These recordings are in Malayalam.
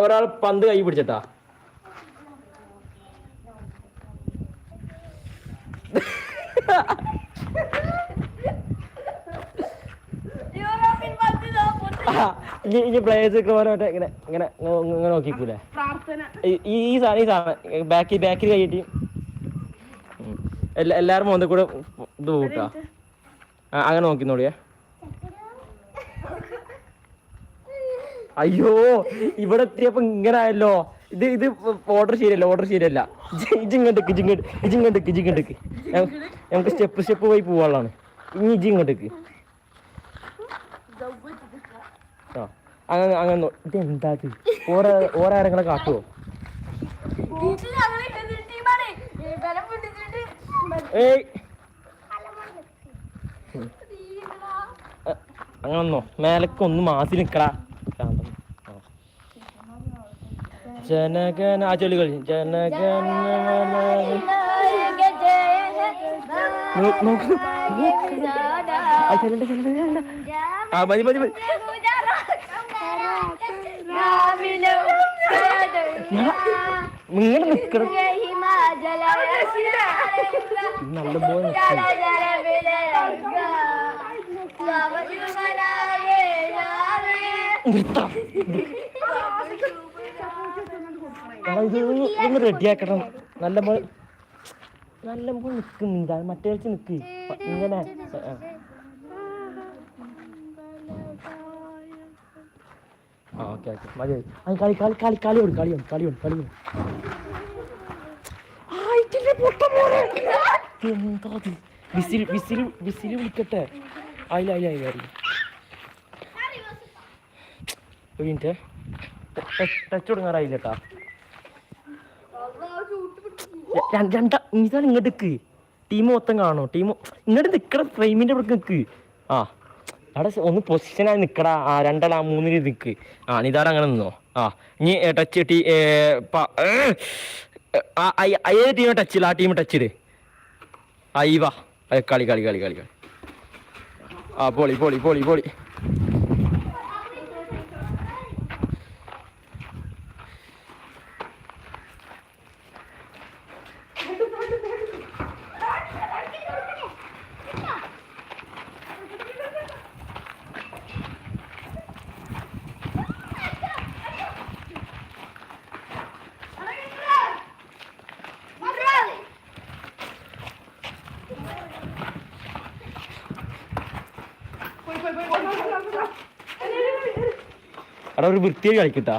ഒരാൾ പന്ത് കൈ പിടിച്ചിട്ടാ. ഈ പ്ലേയേഴ്സ് ഓരോട്ടെ ഇങ്ങനെ ഇങ്ങനെ ഇങ്ങനെ നോക്കിക്കൂലേ ഈ സാധനം ബാക്കിൽ കൈയിട്ട് എല്ലാരും മോന്ത കൂടെ ഇത് കൂട്ടാ അങ്ങനെ നോക്കിന്നോളിയേ. അയ്യോ ഇവിടെ എത്തിയപ്പോ ഇങ്ങനെ ആയല്ലോ. ഇത് ഓർഡർ ശരിയല്ല. ഇജിങ്ങോട്ടേക്ക് നമുക്ക് സ്റ്റെപ്പ് പോയി പോവാനുള്ളതാണ്. ഇനി ഇജിങ്ങോട്ടേക്ക് അങ്ങനെ ഇതെന്താ ഓരാരങ്ങളെ കാട്ടുവോ? ഏയ് അങ്ങനൊന്നോ മേലക്കൊന്ന് മാസി നിക്കടാ. ജനഗണ ആ ചൊല്ലി കളി ജനഗണ മതി നിങ്ങൾ നിക്കണം നല്ല പോലെ ഇതൊന്ന് റെഡിയാക്കണം. നല്ല പോലെ നിൽക്കുന്നില്ല മറ്റേ നിക്ക് ഇങ്ങനെ. ഓക്കെ മതി. കളി എന്താ വിസിൽ വിളിക്കട്ടെ. അയില മിനിറ്റ് ടച്ച് കൊടുങ്ങാറായില്ലേട്ടാ. ഇതാണ് ഇങ്ങോട്ട് ടീം മൊത്തം കാണോ. ടീം ഇങ്ങോട്ട് നിക്കട ഫ്രെയിമിന്റെ ഇവിടെ നിക്ക്. അവിടെ ഒന്ന് പൊസിഷനായി നിക്കടാ. രണ്ടല്ല 3 നിക്ക്. നിതാട അങ്ങനെ നിന്നോ. ഇനി ടച്ച് ഏത് ടീം ടച്ചില്ല ആ ടീം ടച്ചില് അയ്യവാ കളി പൊളി. അവിടെ ഒരു വൃത്തിയായി കളിക്കട്ടാ.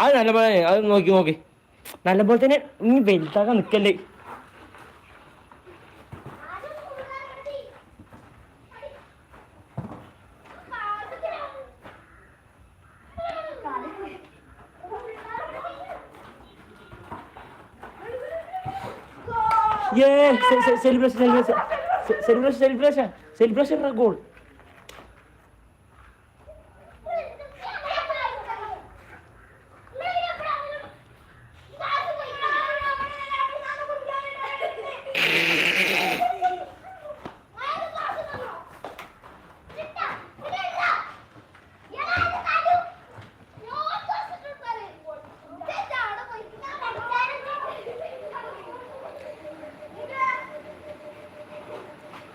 അത് നല്ല പോലെ അത് നോക്കി നല്ല പോലെ തന്നെ നീ വലുതാക്കാൻ നിക്കല്ലേ. Celebration goal.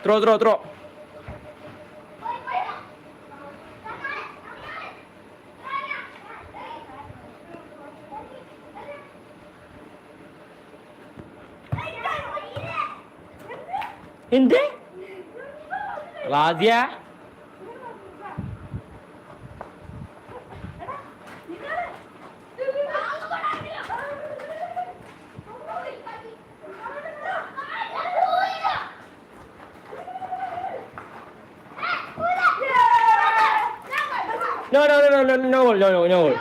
Throw. എന്ത് Raziya No goal.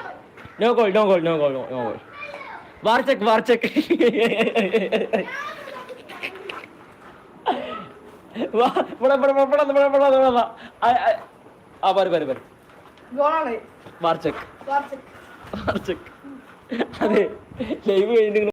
Varchek. Varchek. അതെ ലൈവ് കഴിഞ്ഞിട്ട്